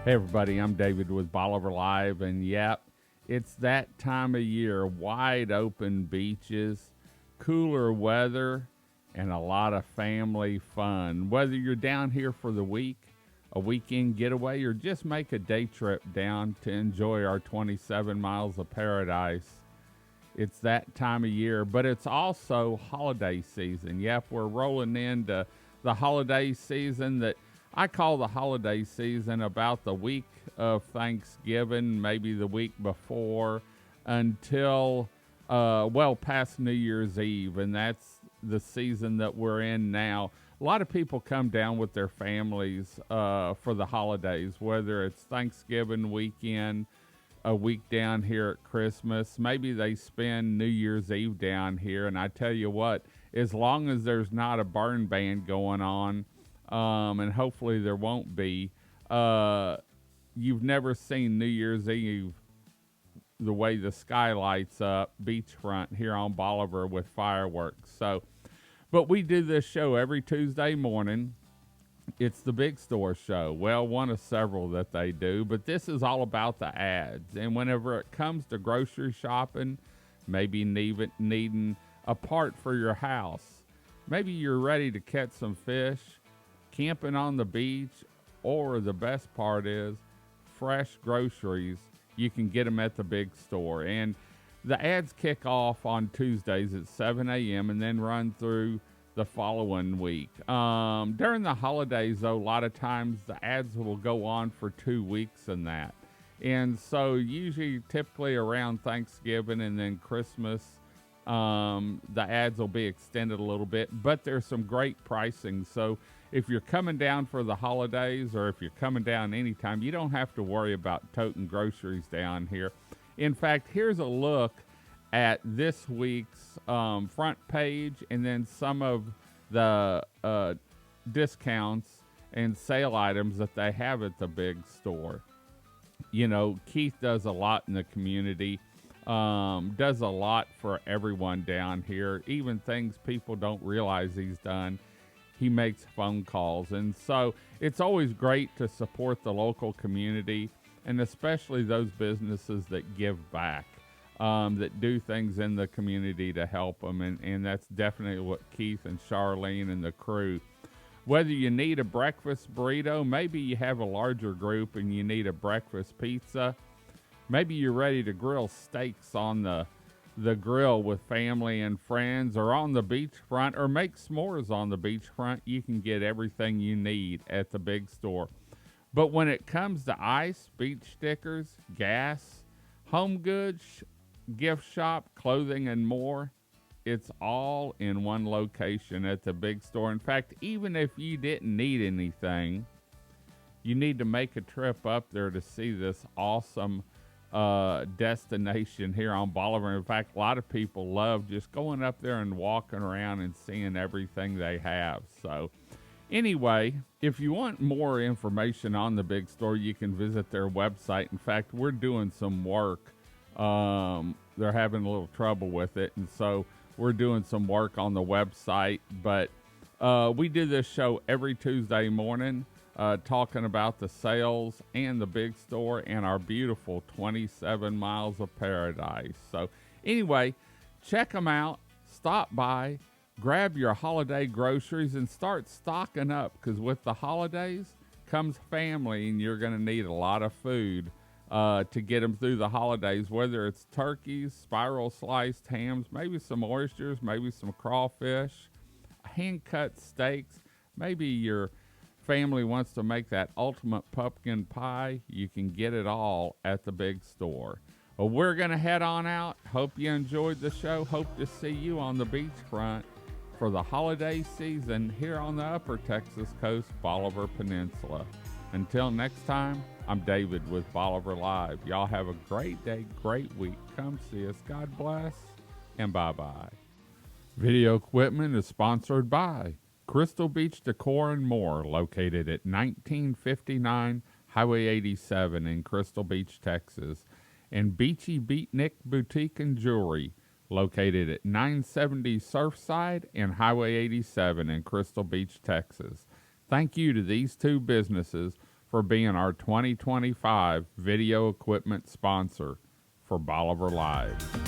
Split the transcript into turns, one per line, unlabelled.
Hey everybody, I'm David with Bolivar Live, and yep, it's that time of year. Wide open beaches, cooler weather, and a lot of family fun. Whether you're down here for the week, a weekend getaway, or just make a day trip down to enjoy our 27 miles of paradise, it's that time of year. But it's also holiday season. Yep, we're rolling into the holiday season that I call the holiday season about the week of Thanksgiving, maybe the week before, until past New Year's Eve, and that's the season that we're in now. A lot of people come down with their families for the holidays, whether it's Thanksgiving weekend, a week down here at Christmas. Maybe they spend New Year's Eve down here, and I tell you what, as long as there's not a burn ban going on, and hopefully there won't be. You've never seen New Year's Eve the way the sky lights up beachfront here on Bolivar with fireworks. But we do this show every Tuesday morning. It's the Big Store Show. Well, one of several that they do, but this is all about the ads. And whenever it comes to grocery shopping, maybe needing a part for your house, maybe you're ready to catch some fish, camping on the beach, or the best part is fresh groceries. You can get them at the Big Store. And the ads kick off on Tuesdays at 7 a.m. and then run through the following week. During the holidays, though, a lot of times the ads will go on for 2 weeks and that. And so usually, typically around Thanksgiving and then Christmas, the ads will be extended a little bit, but there's some great pricing. So if you're coming down for the holidays or if you're coming down anytime, you don't have to worry about toting groceries down here. In fact, here's a look at this week's front page and then some of the discounts and sale items that they have at the Big Store. You know, Keith does a lot in the community, does a lot for everyone down here, even things people don't realize he's done. He makes phone calls. And so it's always great to support the local community and especially those businesses that give back, that do things in the community to help them. And that's definitely what Keith and Charlene and the crew. Whether you need a breakfast burrito, maybe you have a larger group and you need a breakfast pizza. Maybe you're ready to grill steaks on the grill with family and friends or on the beachfront or make s'mores on the beachfront. You can get everything you need at the Big Store. But when it comes to ice, beach stickers, gas, home goods, gift shop, clothing, and more, it's all in one location at the Big Store. In fact, even if you didn't need anything, you need to make a trip up there to see this awesome destination here on Bolivar. In fact, a lot of people love just going up there and walking around and seeing everything they have. So anyway, if you want more information on the Big Store, you can visit their website. In fact, we're doing some work. They're having a little trouble with it, and so we're doing some work on the website. But we do this show every Tuesday morning, talking about the sales and the Big Store and our beautiful 27 miles of paradise. So anyway, check them out, stop by, grab your holiday groceries, and start stocking up, because with the holidays comes family, and you're going to need a lot of food to get them through the holidays, whether it's turkeys, spiral sliced hams, maybe some oysters, maybe some crawfish, hand-cut steaks. Maybe your family wants to make that ultimate pumpkin pie. You can get it all at the Big Store. Well, we're going to head on out. Hope you enjoyed the show. Hope to see you on the beachfront for the holiday season here on the Upper Texas Coast, Bolivar Peninsula. Until next time, I'm David with Bolivar Live. Y'all have a great day, great week. Come see us. God bless, and bye-bye. Video equipment is sponsored by Crystal Beach Decor and More, located at 1959 Highway 87 in Crystal Beach, Texas, and Beachy Beatnik Boutique and Jewelry, located at 970 Surfside and Highway 87 in Crystal Beach, Texas. Thank you to these two businesses for being our 2025 video equipment sponsor for Bolivar Live.